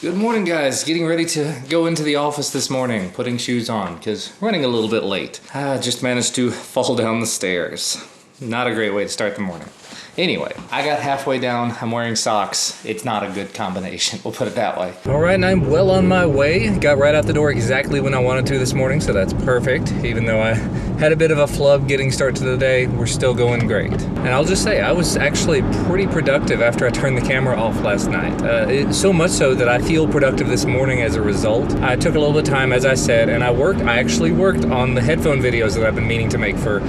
Good morning, guys. Getting ready to go into the office this morning, putting shoes on, because running a little bit late. I just managed to fall down the stairs. Not a great way to start the morning. Anyway, I got halfway down, I'm wearing socks. It's not a good combination, we'll put it that way. All right, and I'm well on my way. Got right out the door exactly when I wanted to this morning, so that's perfect. Even though I had a bit of a flub getting started to the day, we're still going great. And I'll just say, I was actually pretty productive after I turned the camera off last night. So much so that I feel productive this morning as a result. I took a little bit of time, as I said, and I actually worked on the headphone videos that I've been meaning to make for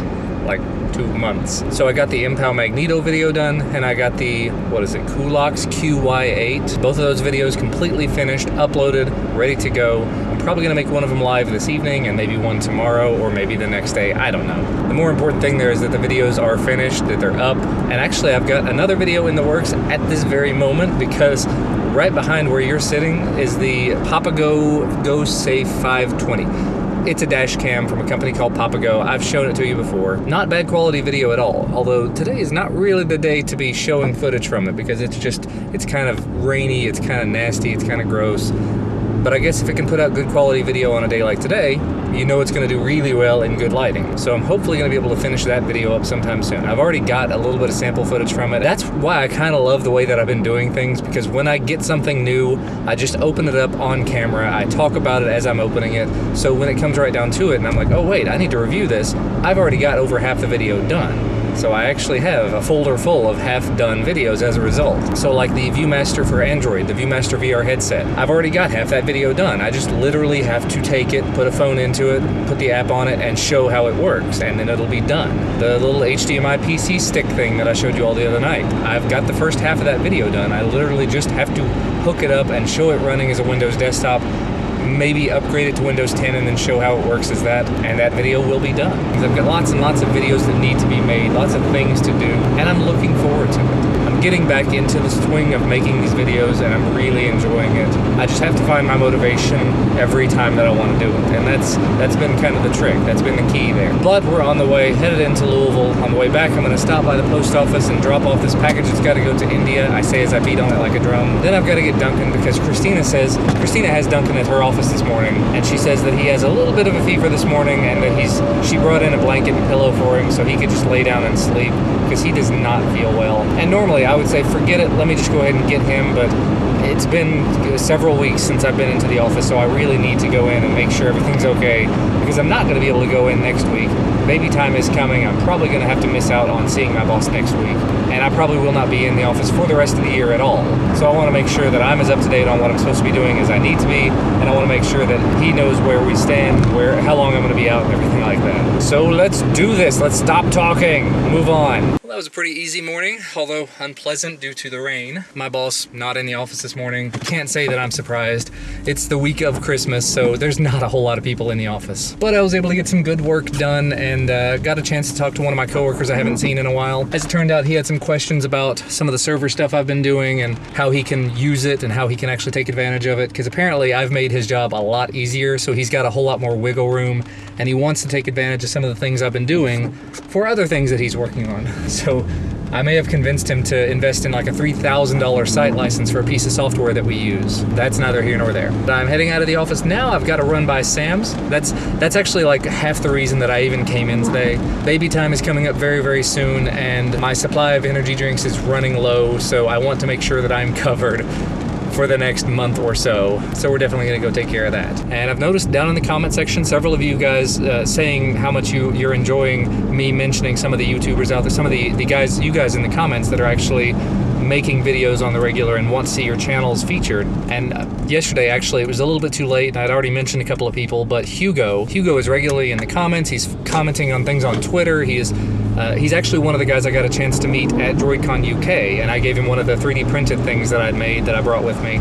like 2 months. So I got the Impal Magneto video done, and I got the, Kulox QY8. Both of those videos completely finished, uploaded, ready to go. I'm probably gonna make one of them live this evening and maybe one tomorrow or maybe the next day, I don't know. The more important thing there is that the videos are finished, that they're up, and actually I've got another video in the works at this very moment because right behind where you're sitting is the Papago Go Safe 520. It's a dash cam from a company called Papago. I've shown it to you before. Not bad quality video at all, although today is not really the day to be showing footage from it because it's kind of rainy, it's kind of nasty, it's kind of gross. But I guess if it can put out good quality video on a day like today, you know it's going to do really well in good lighting. So I'm hopefully going to be able to finish that video up sometime soon. I've already got a little bit of sample footage from it. That's why I kind of love the way that I've been doing things, because when I get something new, I just open it up on camera. I talk about it as I'm opening it. So when it comes right down to it and I'm like, oh wait, I need to review this, I've already got over half the video done. So I actually have a folder full of half-done videos as a result. So like the ViewMaster for Android, the ViewMaster VR headset, I've already got half that video done. I just literally have to take it, put a phone into it, put the app on it, and show how it works, and then it'll be done. The little HDMI PC stick thing that I showed you all the other night, I've got the first half of that video done. I literally just have to hook it up and show it running as a Windows desktop, maybe upgrade it to Windows 10 and then show how it works as that, and that video will be done. Because I've got lots and lots of videos that need to be made, lots of things to do, and I'm looking forward to it. I'm getting back into the swing of making these videos, and I'm really enjoying it. I just have to find my motivation every time that I want to do it, and that's been kind of the trick. That's been the key there. But we're on the way, headed into Louisville. On the way back, I'm going to stop by the post office and drop off this package that's got to go to India. I say as I beat on it like a drum. Then I've got to get Duncan, because Christina has Duncan at her office this morning, and she says that he has a little bit of a fever this morning, and that she brought in a blanket and pillow for him so he could just lay down and sleep, because he does not feel well. And normally I would say forget it, let me just go ahead and get him, but it's been several weeks since I've been into the office, so I really need to go in and make sure everything's okay, because I'm not going to be able to go in next week. Baby time is coming. I'm probably going to have to miss out on seeing my boss next week, and I probably will not be in the office for the rest of the year at all. So I want to make sure that I'm as up to date on what I'm supposed to be doing as I need to be, and I want to make sure that he knows where we stand, how long I'm going to be out, and everything like that. So let's do this. Let's stop talking. Move on. Well, that was a pretty easy morning, although unpleasant due to the rain. My boss not in the office this morning. Can't say that I'm surprised. It's the week of Christmas, so there's not a whole lot of people in the office. But I was able to get some good work done, and got a chance to talk to one of my coworkers I haven't seen in a while. As it turned out, he had some questions about some of the server stuff I've been doing and how he can use it and how he can actually take advantage of it, because apparently I've made his job a lot easier, so he's got a whole lot more wiggle room, and he wants to take advantage of some of the things I've been doing for other things that he's working on. So I may have convinced him to invest in like a $3,000 site license for a piece of software that we use. That's neither here nor there. But I'm heading out of the office now. I've got to run by Sam's. That's actually like half the reason that I even came in today. Baby time is coming up very, very soon, and my supply of energy drinks is running low, so I want to make sure that I'm covered for the next month or so. So we're definitely gonna go take care of that. And I've noticed down in the comment section, several of you guys saying how much you're enjoying me mentioning some of the YouTubers out there, some of you guys in the comments that are actually making videos on the regular and want to see your channels featured. And yesterday, actually, it was a little bit too late, and I'd already mentioned a couple of people, but Hugo is regularly in the comments. He's commenting on things on Twitter. He's actually one of the guys I got a chance to meet at DroidCon UK, and I gave him one of the 3D printed things that I'd made that I brought with me,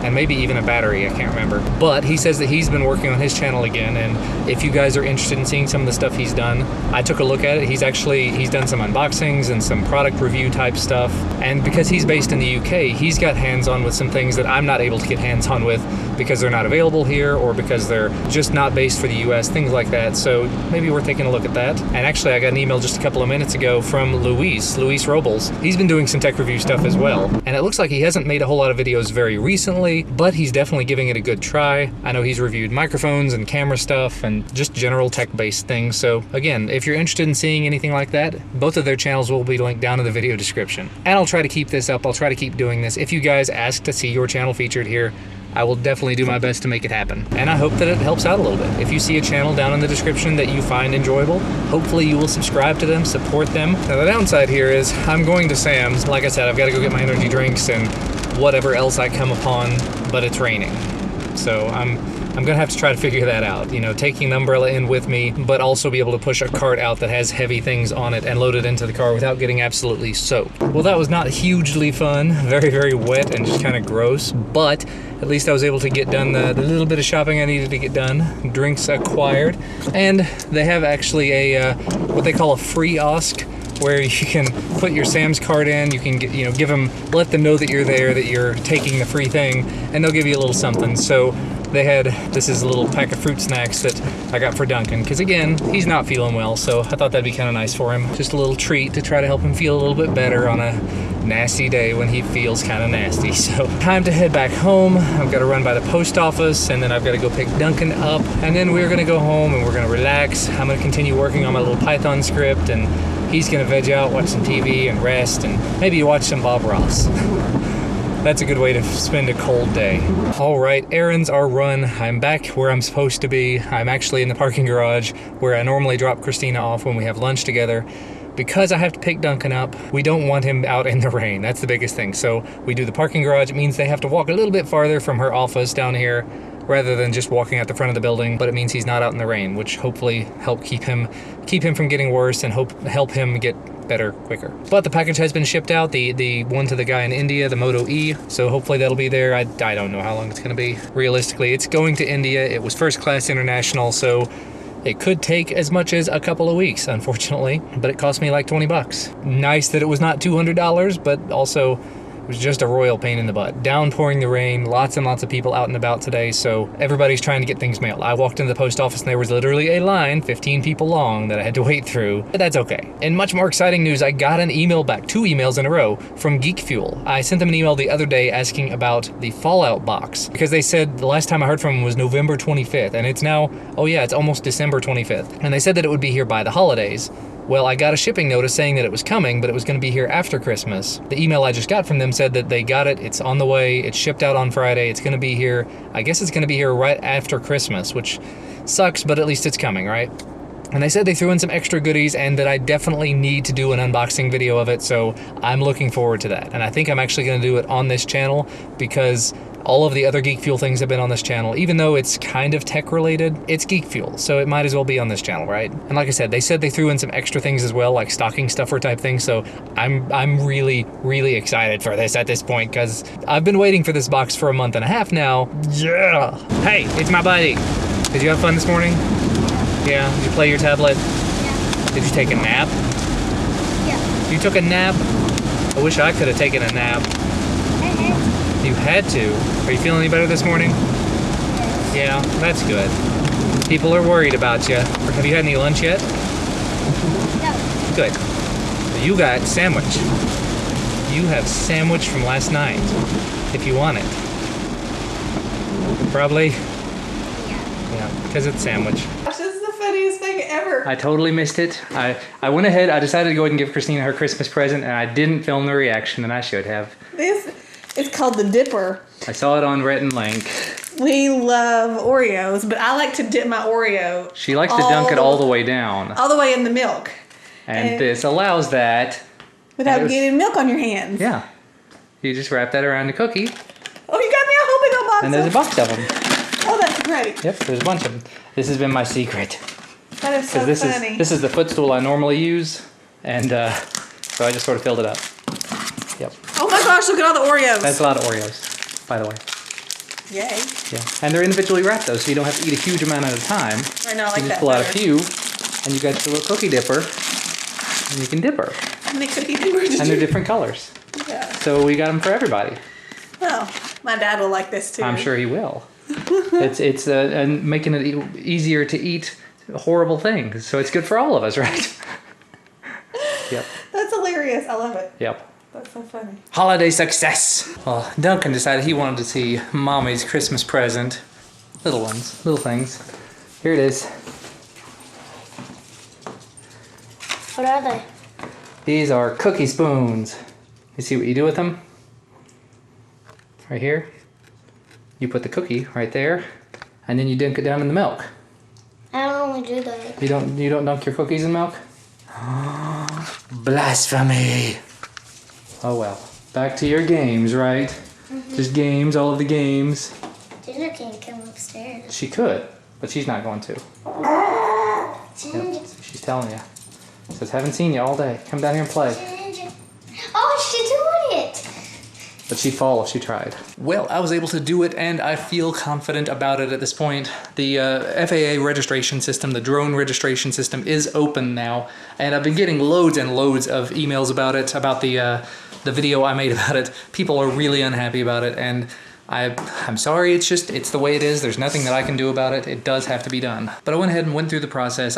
and maybe even a battery, I can't remember. But he says that he's been working on his channel again, and if you guys are interested in seeing some of the stuff he's done, I took a look at it. He's done some unboxings and some product review type stuff, and because he's based in the UK, he's got hands-on with some things that I'm not able to get hands-on with because they're not available here or because they're just not based for the US, things like that. So maybe we're taking a look at that. And actually, I got an email just a couple of minutes ago from Luis Robles. He's been doing some tech review stuff as well, and it looks like he hasn't made a whole lot of videos very recently. exactly, but he's definitely giving it a good try. I know he's reviewed microphones and camera stuff and just general tech-based things. So again, if you're interested in seeing anything like that, both of their channels will be linked down in the video description. And I'll try to keep this up. I'll try to keep doing this. If you guys ask to see your channel featured here, I will definitely do my best to make it happen. And I hope that it helps out a little bit. If you see a channel down in the description that you find enjoyable, hopefully you will subscribe to them, support them. Now the downside here is I'm going to Sam's. Like I said, I've got to go get my energy drinks and whatever else I come upon, but it's raining. So I'm gonna have to try to figure that out. You know, taking the umbrella in with me, but also be able to push a cart out that has heavy things on it and load it into the car without getting absolutely soaked. Well, that was not hugely fun. Very, very wet and just kind of gross, but at least I was able to get done the little bit of shopping I needed to get done. Drinks acquired. And they have actually a, what they call a free OSC, where you can put your Sam's card in, you can get, you know, let them know that you're there, that you're taking the free thing, and they'll give you a little something. So they had, this is a little pack of fruit snacks that I got for Duncan, because again, he's not feeling well, so I thought that'd be kind of nice for him. Just a little treat to try to help him feel a little bit better on a nasty day when he feels kind of nasty. So time to head back home. I've got to run by the post office, and then I've got to go pick Duncan up, and then we're gonna go home and we're gonna relax. I'm gonna continue working on my little Python script, and he's gonna veg out, watch some TV and rest, and maybe watch some Bob Ross. That's a good way to spend a cold day. All right, errands are run. I'm back where I'm supposed to be. I'm actually in the parking garage where I normally drop Christina off when we have lunch together. Because I have to pick Duncan up, we don't want him out in the rain. That's the biggest thing. So we do the parking garage. It means they have to walk a little bit farther from her office down here rather than just walking out the front of the building, but it means he's not out in the rain, which hopefully help keep him from getting worse and help him get better quicker. But the package has been shipped out, the one to the guy in India, the Moto E, so hopefully that'll be there. I don't know how long it's gonna be. Realistically, it's going to India. It was first class international, so it could take as much as a couple of weeks, unfortunately, but it cost me like 20 bucks. Nice that it was not $200, but also it was just a royal pain in the butt. Downpouring the rain, lots and lots of people out and about today, so everybody's trying to get things mailed. I walked into the post office and there was literally a line, 15 people long, that I had to wait through, but that's okay. In much more exciting news, I got an email back, 2 emails in a row, from Geek Fuel. I sent them an email the other day asking about the Fallout box, because they said the last time I heard from them was November 25th, and it's now, oh yeah, it's almost December 25th. And they said that it would be here by the holidays. Well, I got a shipping notice saying that it was coming, but it was going to be here after Christmas. The email I just got from them said that they got it, it's on the way, it's shipped out on Friday, it's going to be here, I guess it's going to be here right after Christmas, which sucks, but at least it's coming, right? And they said they threw in some extra goodies and that I definitely need to do an unboxing video of it, so I'm looking forward to that. And I think I'm actually going to do it on this channel because all of the other Geek Fuel things have been on this channel. Even though it's kind of tech related, it's Geek Fuel, so it might as well be on this channel, right? And like I said, they said they threw in some extra things as well, like stocking stuffer type things, so I'm really, really excited for this at this point, because I've been waiting for this box for a month and a half now. Yeah! Hey, it's my buddy! Did you have fun this morning? Yeah? Did you play your tablet? Yeah. Did you take a nap? Yeah. You took a nap? I wish I could have taken a nap. You had to. Are you feeling any better this morning? Yes. Yeah, that's good. People are worried about you. Have you had any lunch yet? No. Good. You got sandwich. You have sandwich from last night, if you want it. Probably? Yeah. Yeah, because it's sandwich. This is the funniest thing ever. I totally missed it. I went ahead, I decided to go ahead and give Christina her Christmas present, and I didn't film the reaction, and I should have. This is called the DIPR. I saw it on Rhett and Link. We love Oreos, but I like to dip my Oreo. She likes to dunk it all the way down. All the way in the milk. And this allows that. Without getting milk on your hands. Yeah. You just wrap that around the cookie. Oh, you got me a whole big old box. And there's a box of them. Oh, that's great. Yep, there's a bunch of them. This has been my secret. That is so funny. This is the footstool I normally use, and so I just sort of filled it up. Yep. Oh my gosh, look at all the Oreos. That's a lot of Oreos, by the way. Yay. Yeah, and they're individually wrapped though, so you don't have to eat a huge amount at a time. I know, I like that. You just pull out a better. few, and you got your little cookie dipper, and you can dip her. How many cookie dippers did And they're you? different colors. Yeah. So we got them for everybody. Well, my dad will like this too. I'm sure he will. It's and making it easier to eat horrible things, so it's good for all of us, right? Yep. That's hilarious. I love it. Yep. That's so funny. Holiday success. Well, Duncan decided he wanted to see Mommy's Christmas present. Little ones, little things. Here it is. What are they? These are cookie spoons. You see what you do with them? Right here. You put the cookie right there, and then you dunk it down in the milk. I don't normally do that. You don't dunk your cookies in milk? Blasphemy. Oh well. Back to your games, right? Mm-hmm. Just games, all of the games. Ginger can't come upstairs. She could, but she's not going to. Ginger. Yep, she's telling you. Says, haven't seen you all day. Come down here and play. Ginger. Oh, she's doing it. But she'd fall if she tried. Well, I was able to do it, and I feel confident about it at this point. The FAA registration system, the drone registration system, is open now, and I've been getting loads and loads of emails about it, about the video I made about it. People are really unhappy about it, and I'm sorry, it's the way it is. There's nothing that I can do about it. It does have to be done. But I went ahead and went through the process.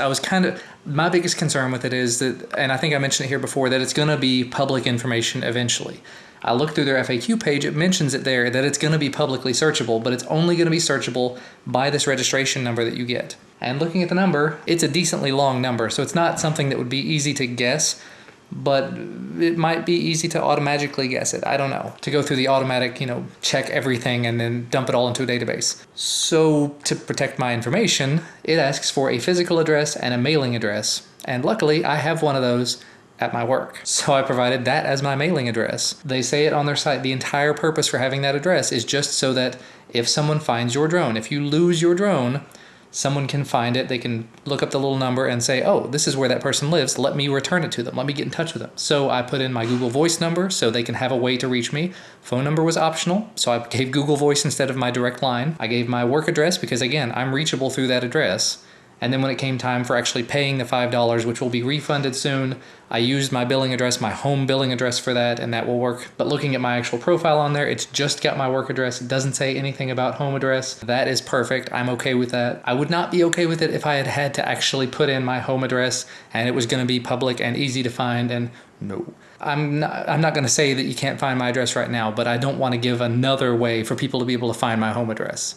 My biggest concern with it is that, and I think I mentioned it here before, that it's gonna be public information eventually. I looked through their FAQ page, it mentions it there that it's gonna be publicly searchable, but it's only gonna be searchable by this registration number that you get. And looking at the number, it's a decently long number, so it's not something that would be easy to guess, but it might be easy to automatically guess it. I don't know. To go through the automatic, check everything and then dump it all into a database. So to protect my information, it asks for a physical address and a mailing address. And luckily, I have one of those at my work. So I provided that as my mailing address. They say it on their site. The entire purpose for having that address is just so that if someone finds your drone, if you lose your drone, someone can find it, they can look up the little number and say, oh, this is where that person lives, let me return it to them, let me get in touch with them. So I put in my Google Voice number so they can have a way to reach me. Phone number was optional, so I gave Google Voice instead of my direct line. I gave my work address because, again, I'm reachable through that address. And then when it came time for actually paying the $5, which will be refunded soon, I used my billing address, my home billing address for that, and that will work. But looking at my actual profile on there, it's just got my work address. It doesn't say anything about home address. That is perfect. I'm okay with that. I would not be okay with it if I had to actually put in my home address and it was going to be public and easy to find, and no. I'm not going to say that you can't find my address right now, but I don't want to give another way for people to be able to find my home address.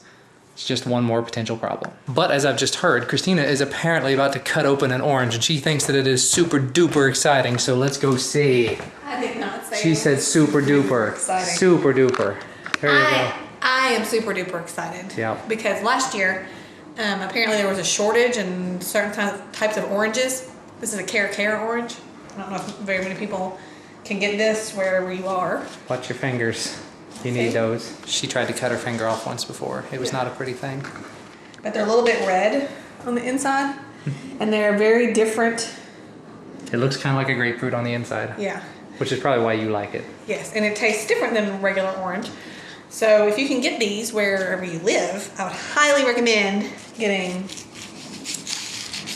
It's just one more potential problem. But as I've just heard, Christina is apparently about to cut open an orange and she thinks that it is super duper exciting, so let's go see. I did not say She said super duper. exciting. Super duper. Here you go. I am super duper excited. Yeah. Because last year, apparently there was a shortage in certain types of oranges. This is a Cara orange. I don't know if very many people can get this wherever you are. Watch your fingers. You need those. She tried to cut her finger off once before. It was not a pretty thing. But they're a little bit red on the inside. And they're very different. It looks kind of like a grapefruit on the inside. Yeah. Which is probably why you like it. Yes, and it tastes different than regular orange. So if you can get these wherever you live, I would highly recommend getting...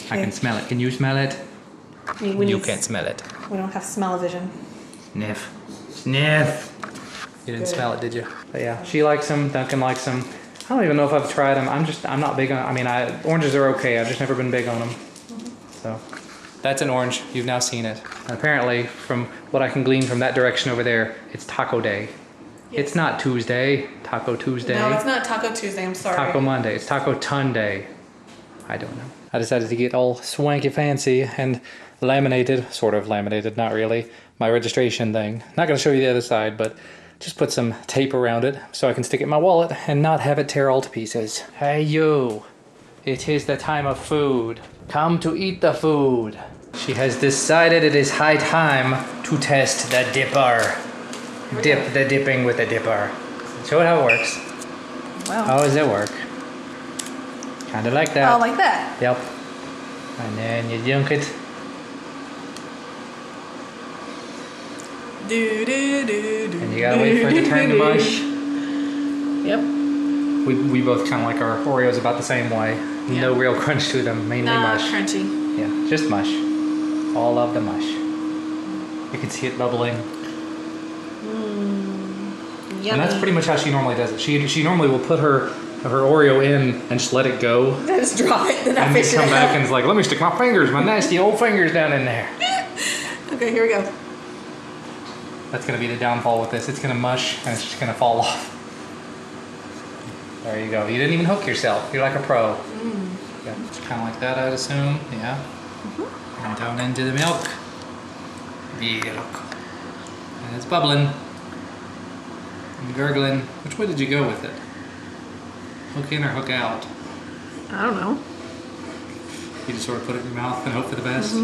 I can smell it. Can you smell it? You can't smell it. We don't have smell-o-vision. Sniff. Sniff. You didn't smell it, did you? But yeah, she likes them. Duncan likes them. I don't even know if I've tried them. I'm not big on. Oranges are okay. I've just never been big on them. So that's an orange. You've now seen it. And apparently, from what I can glean from that direction over there, it's Taco Day. Yes. It's not Tuesday. Taco Tuesday. No, it's not Taco Tuesday. I'm sorry. Taco Monday. It's Taco Tunday. I don't know. I decided to get all swanky fancy and laminated, sort of laminated, not really, my registration thing. Not going to show you the other side, but just put some tape around it so I can stick it in my wallet and not have it tear all to pieces. Hey you, it is the time of food. Come to eat the food. She has decided it is high time to test the DIPR. Dip the dipping with the dipper. Show it how it works. Wow. How does it work? Kind of like that. Oh, like that? Yep. And then you dunk it. And you gotta wait for it to turn to mush. Yep. We both kind of like our Oreos about the same way. Yeah. No real crunch to them, mainly Not mush. crunchy. Yeah, just mush. All of the mush. You can see it bubbling. Yummy. And that's pretty much how she normally does it. She normally will put her Oreo in and just let it go. Just drop it, then I And fish then it come back out. and it's like, let me stick my fingers, my nasty old fingers down in there. Okay, here we go. That's gonna be the downfall with this. It's gonna mush and it's just gonna fall off. There you go. You didn't even hook yourself. You're like a pro. Yeah, it's kind of like that, I'd assume. Yeah. And down into the milk. Milk. And it's bubbling. And gurgling. Which way did you go with it? Hook in or hook out? I don't know. You just sort of put it in your mouth and hope for the best?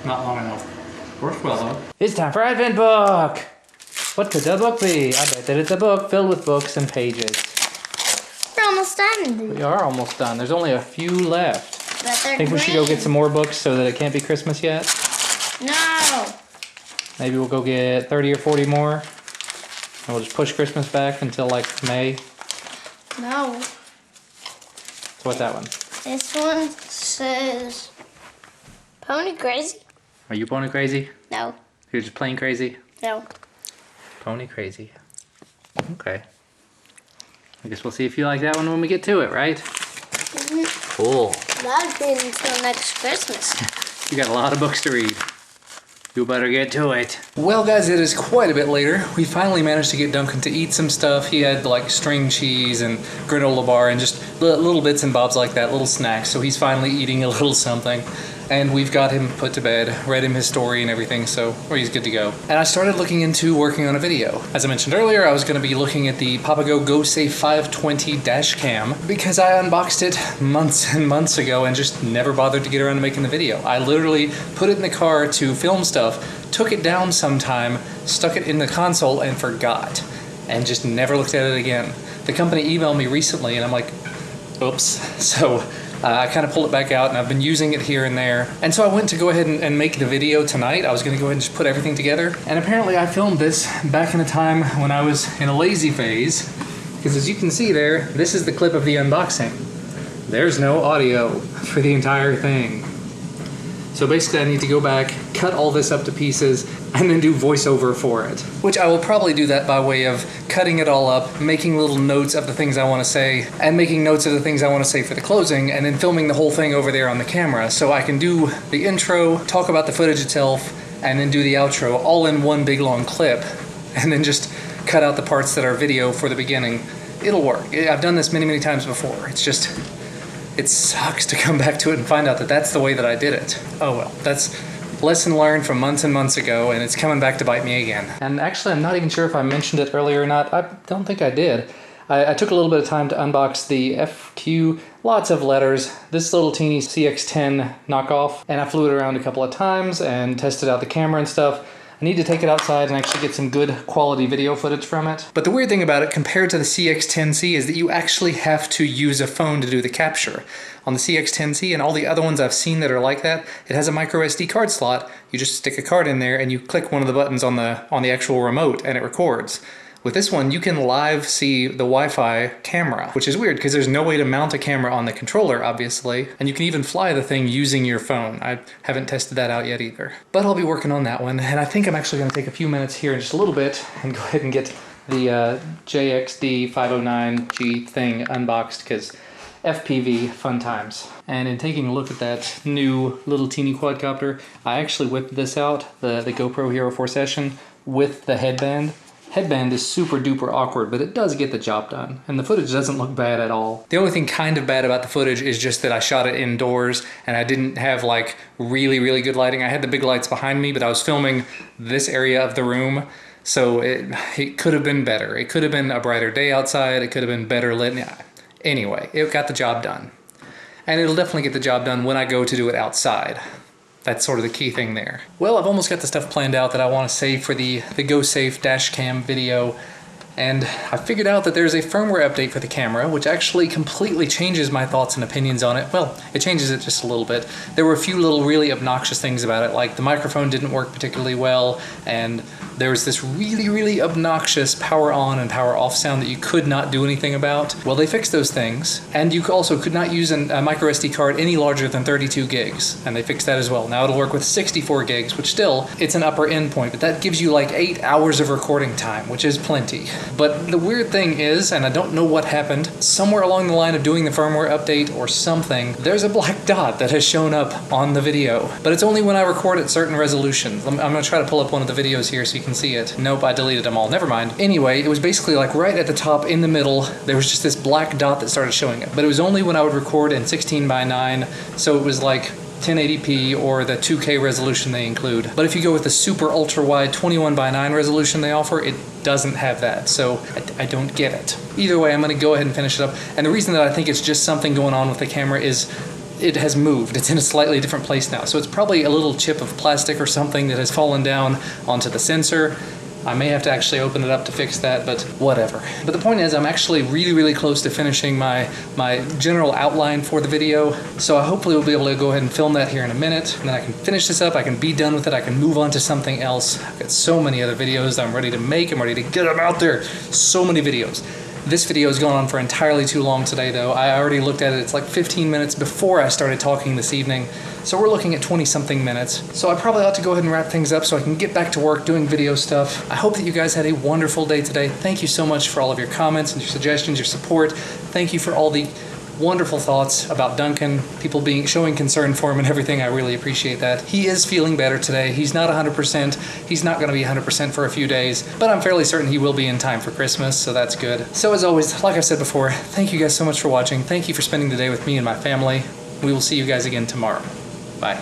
Not long enough. Works well though. It's time for Advent Book! What could the book be? I bet that it's a book filled with books and pages. We're almost done. We are almost done. There's only a few left. But they're Think we should go green. get some more books so that it can't be Christmas yet? No. Maybe we'll go get 30 or 40 more. And we'll just push Christmas back until like May. No. So what's that one? This one says Pony Crazy. Are you pony crazy? No. You're just plain crazy? No. Pony crazy. Okay. I guess we'll see if you like that one when we get to it, right? Cool. That'll be until next Christmas. You got a lot of books to read. You better get to it. Well guys, it is quite a bit later. We finally managed to get Duncan to eat some stuff. He had like string cheese and granola bar and just little bits and bobs like that, little snacks. So he's finally eating a little something. And we've got him put to bed, read him his story and everything, so he's good to go. And I started looking into working on a video. As I mentioned earlier, I was going to be looking at the Papago GoSafe 520 dash cam because I unboxed it months and months ago and just never bothered to get around to making the video. I literally put it in the car to film stuff, took it down sometime, stuck it in the console and forgot, and just never looked at it again. The company emailed me recently and I'm like, oops. So I kind of pulled it back out and I've been using it here and there. And so I went to go ahead and make the video tonight. I was going to go ahead and just put everything together. And apparently I filmed this back in a time when I was in a lazy phase. Because as you can see there, this is the clip of the unboxing. There's no audio for the entire thing. So basically I need to go back, cut all this up to pieces, and then do voiceover for it. Which I will probably do that by way of cutting it all up, making little notes of the things I want to say, and making notes of the things I want to say for the closing, and then filming the whole thing over there on the camera. So I can do the intro, talk about the footage itself, and then do the outro all in one big long clip, and then just cut out the parts that are video for the beginning. It'll work. I've done this many, many times before. It's just, it sucks to come back to it and find out that that's the way that I did it. Oh well, that's lesson learned from months and months ago, and it's coming back to bite me again. And actually, I'm not even sure if I mentioned it earlier or not. I don't think I did. I took a little bit of time to unbox the FQ, lots of letters, this little teeny CX-10 knockoff, and I flew it around a couple of times and tested out the camera and stuff. I need to take it outside and actually get some good quality video footage from it. But the weird thing about it compared to the CX-10C is that you actually have to use a phone to do the capture. On the CX-10C and all the other ones I've seen that are like that, it has a micro SD card slot. You just stick a card in there and you click one of the buttons on the actual remote and it records. With this one, you can live see the Wi-Fi camera, which is weird because there's no way to mount a camera on the controller, obviously, and you can even fly the thing using your phone. I haven't tested that out yet either. But I'll be working on that one, and I think I'm actually going to take a few minutes here in just a little bit and go ahead and get the JXD 509G thing unboxed because FPV, fun times. And in taking a look at that new little teeny quadcopter, I actually whipped this out, the GoPro Hero 4 Session, with the headband. Headband is super duper awkward, but it does get the job done, and the footage doesn't look bad at all. The only thing kind of bad about the footage is just that I shot it indoors, and I didn't have like really, really good lighting. I had the big lights behind me, but I was filming this area of the room, so it could have been better. It could have been a brighter day outside, it could have been better lit. Anyway, it got the job done. And it'll definitely get the job done when I go to do it outside. That's sort of the key thing there. Well, I've almost got the stuff planned out that I want to save for the GoSafe dashcam video, and I figured out that there's a firmware update for the camera, which actually completely changes my thoughts and opinions on it. Well, it changes it just a little bit. There were a few little really obnoxious things about it, like the microphone didn't work particularly well, and there was this really obnoxious power on and power off sound that you could not do anything about. Well, they fixed those things, and you also could not use a micro SD card any larger than 32 gigs, and they fixed that as well. Now it'll work with 64 gigs, which still, it's an upper end point, but that gives you like 8 hours of recording time, which is plenty. But the weird thing is, and I don't know what happened, somewhere along the line of doing the firmware update or something, there's a black dot that has shown up on the video. But it's only when I record at certain resolutions. I'm gonna try to pull up one of the videos here so you can see it. Nope, I deleted them all, never mind. Anyway, it was basically like right at the top in the middle, there was just this black dot that started showing up. But it was only when I would record in 16:9, so it was like 1080p or the 2K resolution they include. But if you go with the super ultra wide 21:9 resolution they offer, it doesn't have that, so I don't get it. Either way, I'm gonna go ahead and finish it up. And the reason that I think it's just something going on with the camera is it has moved. It's in a slightly different place now. So it's probably a little chip of plastic or something that has fallen down onto the sensor. I may have to actually open it up to fix that, but whatever. But the point is, I'm actually really close to finishing my general outline for the video. So I hopefully will be able to go ahead and film that here in a minute. And then I can finish this up, I can be done with it, I can move on to something else. I've got so many other videos that I'm ready to make, I'm ready to get them out there. So many videos. This video has gone on for entirely too long today though. I already looked at it, it's like 15 minutes before I started talking this evening. So we're looking at 20-something minutes. So I probably ought to go ahead and wrap things up so I can get back to work doing video stuff. I hope that you guys had a wonderful day today. Thank you so much for all of your comments and your suggestions, your support. Thank you for all the wonderful thoughts about Duncan, people showing concern for him and everything. I really appreciate that. He is feeling better today. He's not 100%. He's not going to be 100% for a few days, but I'm fairly certain he will be in time for Christmas, so that's good. So as always, like I said before, thank you guys so much for watching. Thank you for spending the day with me and my family. We will see you guys again tomorrow. Bye.